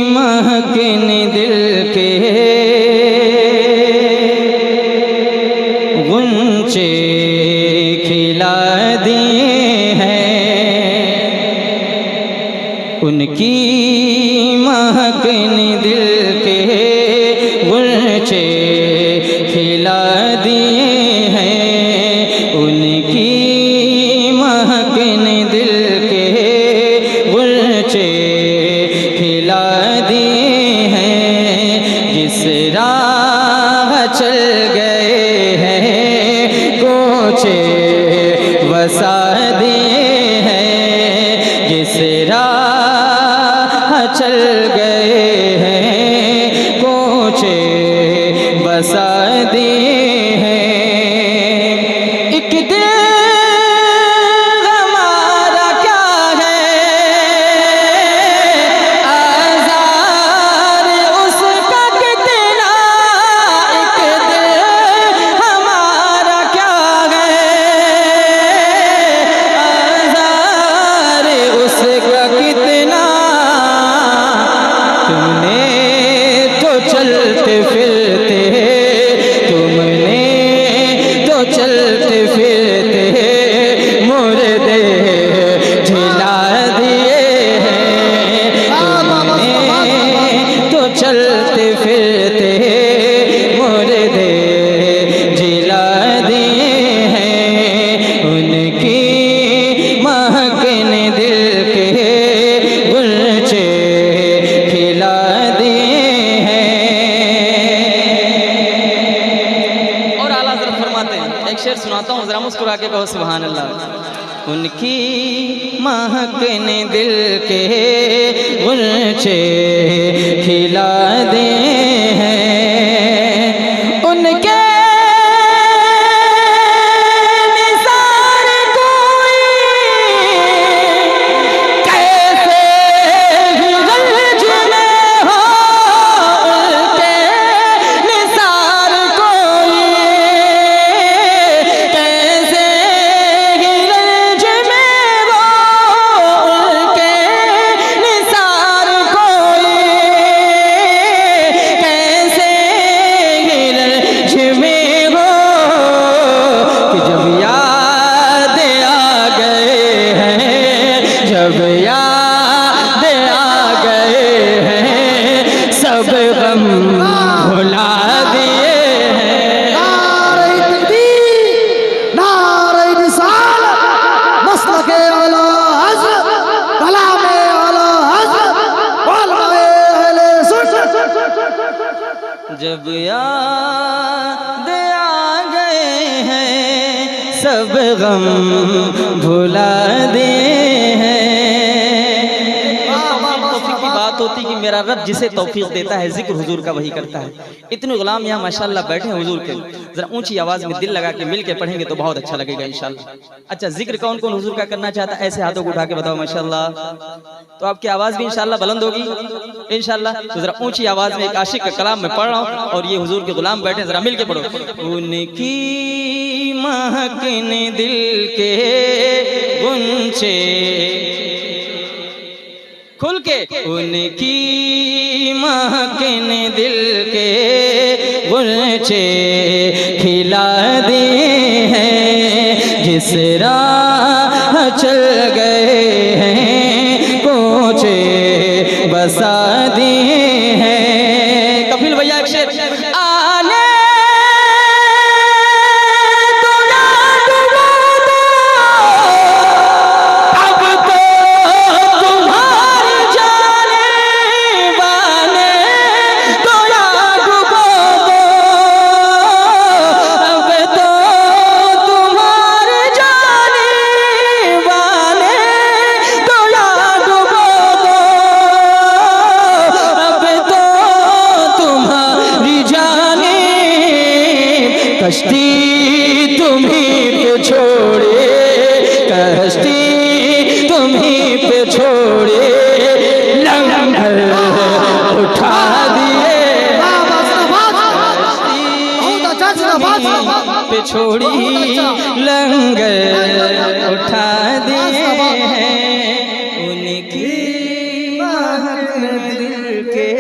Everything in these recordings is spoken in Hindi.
महकने दिल के गुंचे खिला दिए हैं, उनकी महकने दिल के गुंचे खिला दिए हैं, उनकी महकने दिल के गुंचे खिला दिए हैं। जिस राह चल गए हैं कोचे बसा दिए हैं, जिस राह चल गए हैं कोचे बसा दिए हैं। एक दिल हमारा क्या है, आज़ार उसका कितना, एक दिल हमारा क्या है, आज़ार उसका कितना। तुमने तो चलते फिरते, तुमने तो चलते फिरते मुर्दे झिला दिए हैं, तुमने तो चलते फिरते मुर्दे झिला दिए हैं, उनकी महकने दिल के गुंचे खिला दिए हैं। और आला हज़रत फरमाते हैं, एक शेर सुनाता हूँ, जरा मुस्कुरा के कहो सुभान अल्लाह। उनकी महकने दिल के गुंचे खिला दिए हैं, उनके निसार कोई कैसे ही गंज में हो, उनके निसार कोई कैसे ही गंज में हो, उनके निसार कोई कैसे ही गंज में हो, कि जब याद आ गए हैं, जब याद आ गए हैं, सब गम भुला दिए हैं। नारे तकबीर, नारे रिसालत, मसलके आला हज़रत, कलामे आला हज़रत, उलमाए अहले सुन्नत। जब याद आ गए हैं, सब गम भुला दिए हैं। तौफीक की बात होती कि मेरा रब जिसे तौफीक देता है जिक्र हुजूर का वही करता है। इतने गुलाम यहाँ माशाल्लाह बैठे हैं हुजूर के, जरा ऊंची आवाज में दिल लगा के मिल के पढ़ेंगे तो बहुत अच्छा लगेगा इंशाल्लाह। अच्छा, जिक्र कौन कौन हुजूर का करना चाहता है, ऐसे हाथों को उठा के बताओ माशाल्लाह। तो आपकी आवाज भी इंशाल्लाह बुलंद होगी इंशाल्लाह। तो जरा ऊंची आवाज में एक आशिक का कलाम मैं पढ़ रहा हूँ और ये हुजूर के गुलाम बैठे, जरा मिल के पढ़ो। उनकी महकने दिल के गुंचे खुल के, उनकी महकने दिल के गुंचे खिला दिए हैं, जिस राह चल गए हैं कोचे बसा दिए हैं। कपिल भैया एक शेर, आने तो याद वो दो, अब तो तुम्हारी जाने बाने, तो याद वो दो, अब तो तुम्हारी जाने बाने, तो याद वो दो, अब तो तुम्हारी जाने। कश्ती तुम्हीं पे छोड़े, कश्ती तुम्हीं पे छोड़े, लंगर उठा दिए, कश्ती पे छोड़ी लंगर उठा दिए हैं, उनकी दिल के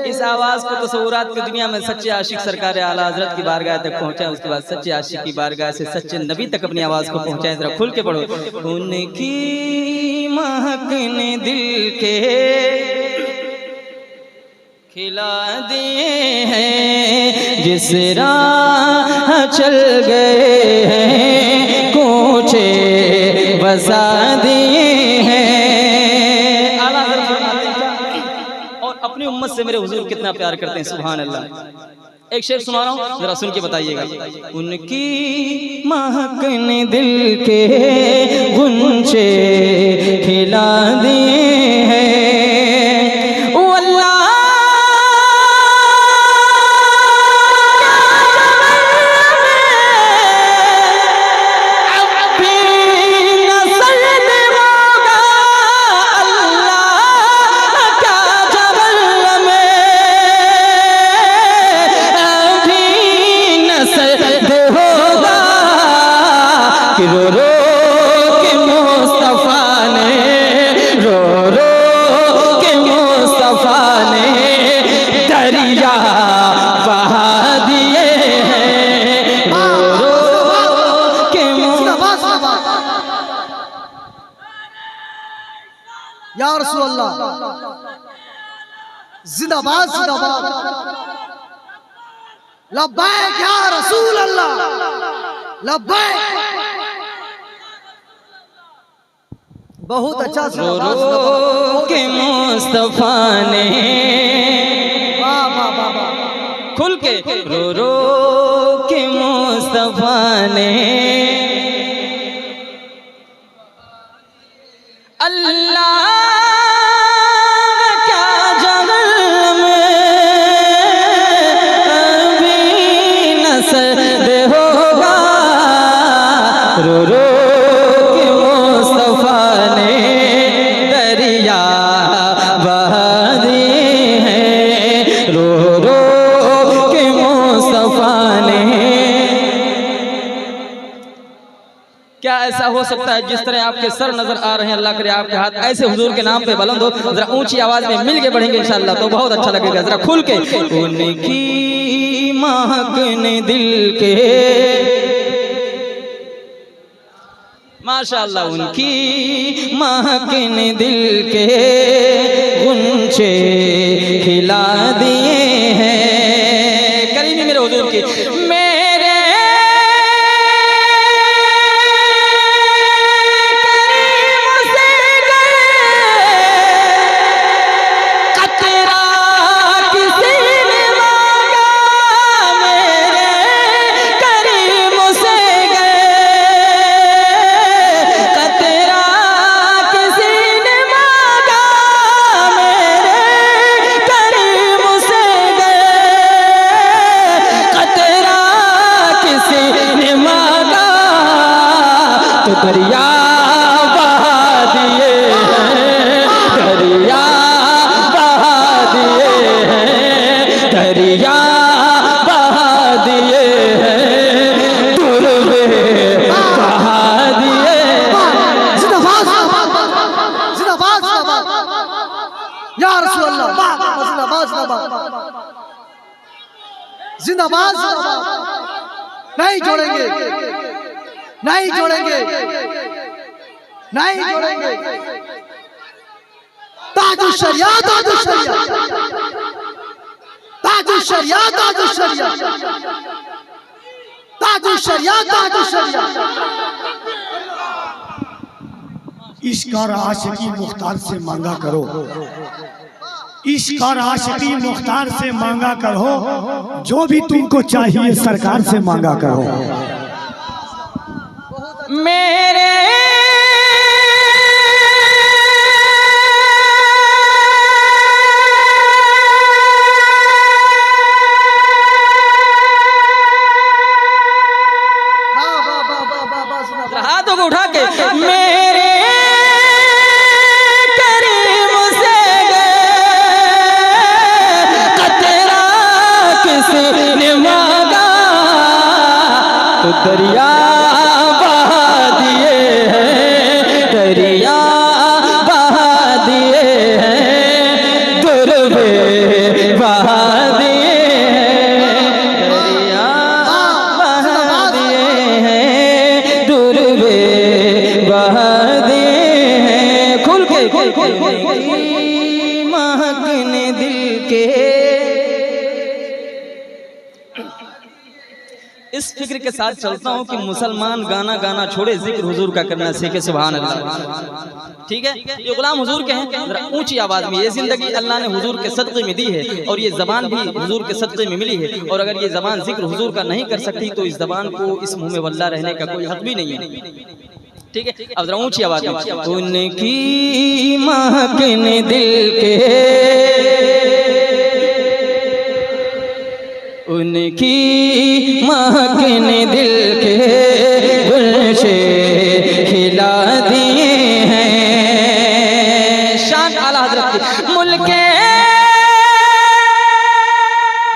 इस आवाज को तस्वुरात की दुनिया में सच्चे आशिक सरकार आला हजरत की बारगाह तक पहुंचाए, उसके बाद सच्चे आशिक की बारगाह से सच्चे नबी तक अपनी आवाज को पहुंचाए। जरा खुल के पढ़ो। उनकी महकने दिल के खिला दिए हैं, जिस राह चल गए हैं कोचे बसा दिए हैं। आला हज़रत फरमाते हैं और अपनी उम्मत से मेरे हुजूर कितना प्यार करते हैं। सुभान अल्लाह। एक शेर सुना रहा हूँ, जरा सुन के बताइएगा। उनकी महकने दिल के गुंचे खिला दिए हैं, ओ अल्लाह रो रो के मुस्तफा ने, रो रो के मुस्तफा ने दरिया बहा दिए हैं, रो रो के मुस्तफा। या रसूल अल्लाह जिंदाबाद जिंदाबाद, लब्बैक या रसूल अल्लाह, लब्बैक। बहुत अच्छा। रो रो के मुस्तफा ने, वाह वाह वाह वाह, खुल के रो रो के मुस्तफा ने अल्लाह क्या जगल में अभी नसद होगा, रो रो के मुस्तफा ने दरिया बहा दिए हैं, रो रो के मुस्तफा ने। क्या ऐसा हो सकता है जिस तरह आपके सर नजर आ रहे हैं, अल्लाह करे आपके हाथ ऐसे हुजूर के नाम पे बुलंद हो। जरा ऊंची आवाज में मिल के बढ़ेंगे इंशाअल्लाह तो बहुत अच्छा लगेगा। जरा खुल के। उनकी महकने दिल के, माशाअल्लाह, उनकी महकने दिल के गुंचे खिला दिए हैं। करीमी मेरे हुजूर की मेरे दरिया बहा दिए हैं, दरिया बहा दिए हैं, दरिया बहा दिए हैं, तुरबे बहा दिए। जिंदाबाद जिंदाबाद या रसूल अल्लाह, जिंदाबाद जिंदाबाद जिंदाबाद। नहीं जोड़ेंगे, नहीं जोड़ेंगे, नहीं जोड़ेंगे। ताजुश शरिया, ताजुश शरिया, ताजुश शरिया, ताजुश शरिया, ताजुश शरिया, ताजुश शरिया। इश्क और आशिकी मुख्तार से मांगा करो, इश्क और आशिकी मुख्तार से मांगा करो, जो भी तुमको चाहिए सरकार से मांगा करो। मेरे हाथों को उठा के मेरे करीम से तेरा किसी ने मांगा तो दरिया बहा दिए हैं, दरिया महकने दिल के। इस फिक्र के साथ चलता हूँ कि मुसलमान गाना गाना छोड़े, जिक्र हुजूर का करना सीखे। सुभान अल्लाह। ठीक है, ये गुलाम हुजूर के हैं, जरा ऊंची आवाज में। ये जिंदगी अल्लाह ने हुजूर के सदक़े में दी है और ये जबान भी हुजूर के सदक़े में मिली है, और अगर ये जबान जिक्र हुजूर का नहीं कर सकती तो इस जबान को इस मुंह में वल्ला रहने का कोई हक भी नहीं है। ठीक है, अब जरा ऊंची आवाज में। उनकी महकने दिल के, उनकी महकने दिल के गुलशे खिला दिए हैं। शान आला हजरत की मुल्के।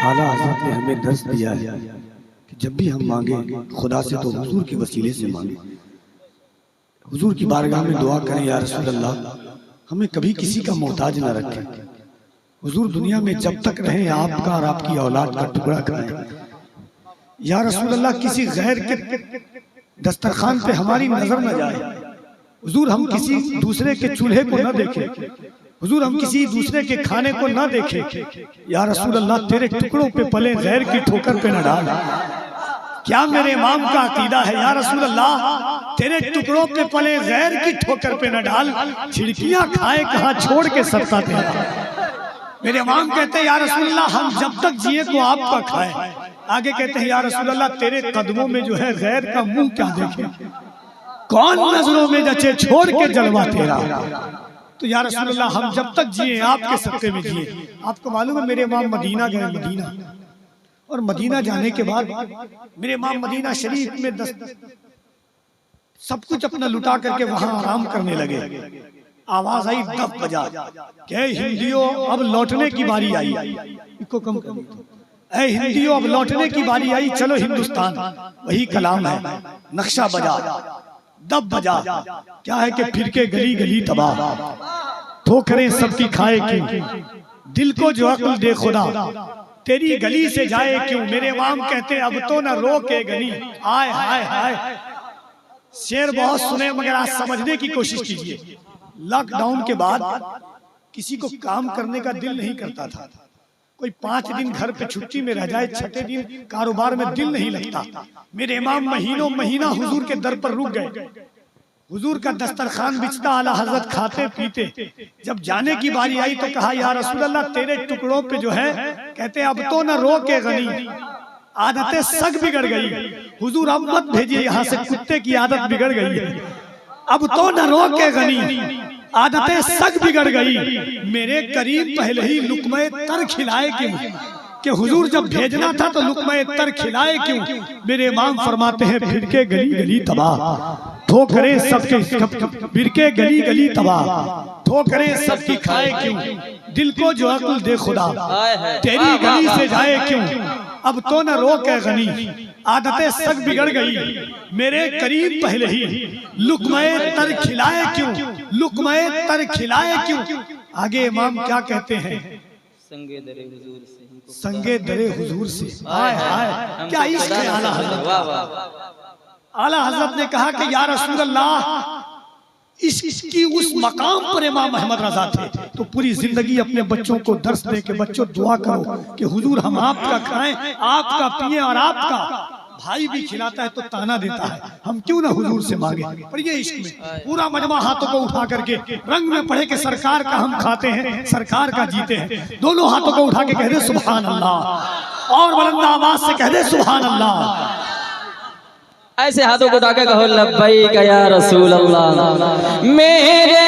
आला हजरत ने हमें दर्श दिया है कि जब भी हम मांगे खुदा से तो हुजूर के वसीले से मांगे। हुजूर की बारगाह में दुआ करें, या रसूल अल्लाह हमें कभी किसी का मोहताज ना रखें। हुजूर दुनिया में जब तक रहें आपका और आपकी औलाद का टुकड़ा करें। या रसूल अल्लाह किसी गैर के दस्तरखान पे हमारी नजर न जाए। हुजूर हम किसी दूसरे के चूल्हे को न देखें। हुजूर हम किसी दूसरे के खाने को न देखें। या रसूल अल्लाह तेरे टुकड़ों पे पले, गैर की ठोकर पे न डाल। क्या मेरे इमाम का अकीदा है, या रसूल अल्लाह तेरे टुकड़ों पे पले, गैर की ठोकर पे न डाल। खिड़कियां खाए कहाँ छोड़ के सत्ता तेरा। मेरे इमाम कहते हैं या रसूल अल्लाह हम जब तक जिए तो आपका खाए। आगे कहते हैं या रसूल अल्लाह तेरे कदमों में जो है गैर का मुंह क्या देखे, कौन नजरों में जचे छोड़ के जलवा तेरा। तो या रसूल अल्लाह हम जब तक जिए आपके सत्ते में जिए। आपको मालूम है मेरे इमाम मदीना गए, मदीना, और मदीना जाने के बाद मेरे इमाम मदीना शरीफ में सब कुछ अपना लुटा करके वहां आराम करने लगे। आवाज आई, दफ बजा, क्या हिंदियों अब लौटने की बारी आई। इसको कम कर, ऐ हिंदियों अब लौटने की बारी आई, चलो हिंदुस्तान। वही कलाम है, नक्शा बजा, दब बजा, क्या है कि फिर के गली गली तबाह, ठोकरें सबकी खाए क्यों, दिल को जो अक्ल दे खुदा, तेरी गली से जाए क्यों। मेरे इमाम कहते अब तो न रोके गली। हाय हाय हाय, शेर बहुत सुने मगर आज समझने की कोशिश कीजिए। लॉकडाउन के बाद किसी को काम करने का दिल नहीं करता था। कोई 5 दिन घर पे छुट्टी में रह जाए, 6ठे दिन कारोबार में दिल नहीं लगता। मेरे इमाम महीनों महीना हुजूर के दर पर रुक गए। हुजूर का दस्तरखान बिछता, आला हजरत खाते पीते। जब जाने की बारी आई तो कहा या रसूल अल्लाह तेरे टुकड़ों पे जो है, कहते अब तो न रोके गनी, आदतें सग बिगड़ गई। हुजूर अब मत भेजिए यहाँ से, कुत्ते की आदत बिगड़ गई है। अब तो न रोके गनी, आदतें सग बिगड़ गई। मेरे करीब पहले ही लुकमे तर खिलाए क्यों, कि हुजूर जब भेजना था तो लुकमे तर खिलाए क्यों। मेरे इमाम फरमाते हैं फिर के गली गली तबाह, ठोकरें सबके फिर के गली गली तबाह, ठोकरें सबकी खाए क्यों, दिल को जो अक्ल दे खुदा, तेरी गली से जाए क्यों। अब तो न रोके गनी, आदतें सग बिगड़ गई। मेरे करीब पहले ही लुकमे तर खिलाए क्यों, लुकमे तर खिलाए क्यों। आगे इमाम क्या कहते हैं, संगे दरे हुजूर से, संगे दरे हुजूर से। हाय हाय, क्या इश्क है आला हजरत। आला हजरत ने कहा कि या रसूल अल्लाह इसकी उस मकाम पर इमाम अहमद रजा थे तो पूरी जिंदगी अपने बच्चों को दर्स दे के बच्चों दुआ करो कि हुजूर हम आपका खाएं, आपका पिए, और आपका भाई भी खिलाता है तो ताना देता है, हम क्यों ना हुजूर से मांगे। पर ये इश्क में पूरा मजमा हाथों को उठा करके रंग में पढ़े कि सरकार का हम खाते हैं, सरकार का जीते हैं। दोनों हाथों को उठा के कह दे सुभान अल्लाह, और बुलंद आवाज से कह दे सुभान अल्लाह। ऐसे हाथों को उठा के कहो लब्बैक या रसूल अल्लाह। मेरे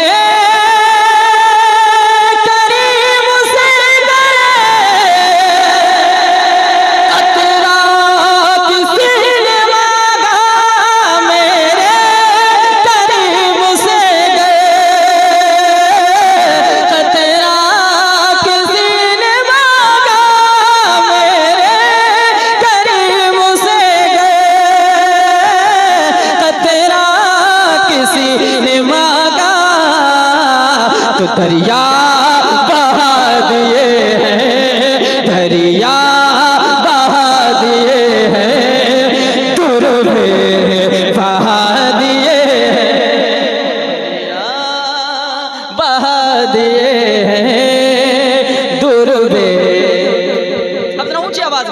दरिया बहा दिए हैं, दरिया बहा दिए हैं, तुरबे बहा दिए हैं,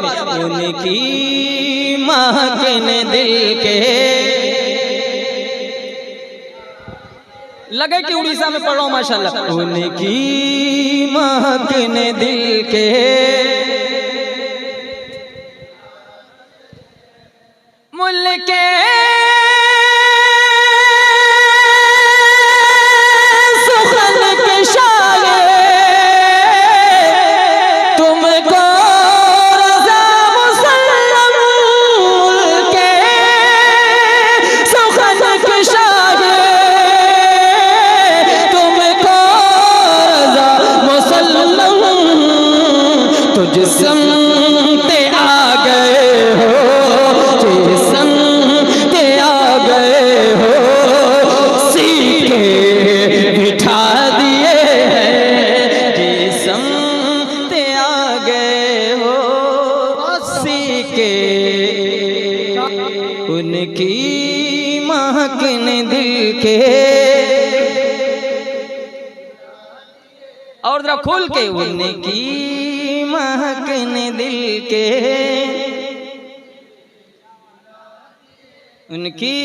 में उनकी महकने दिल के लगे कि उड़ीसा में पढ़ रहा हूं माशाल्लाह। उनकी महकने दिल के मुल्क सुखन के शाये तुमको रज़ा मुसल्लम मुल्क सुखन के शाये तुमको रज़ा मुसल्लम तुझ समते आ गए हो उनकी महकने दिल के और जरा खोल के उनकी महकने दिल के उनकी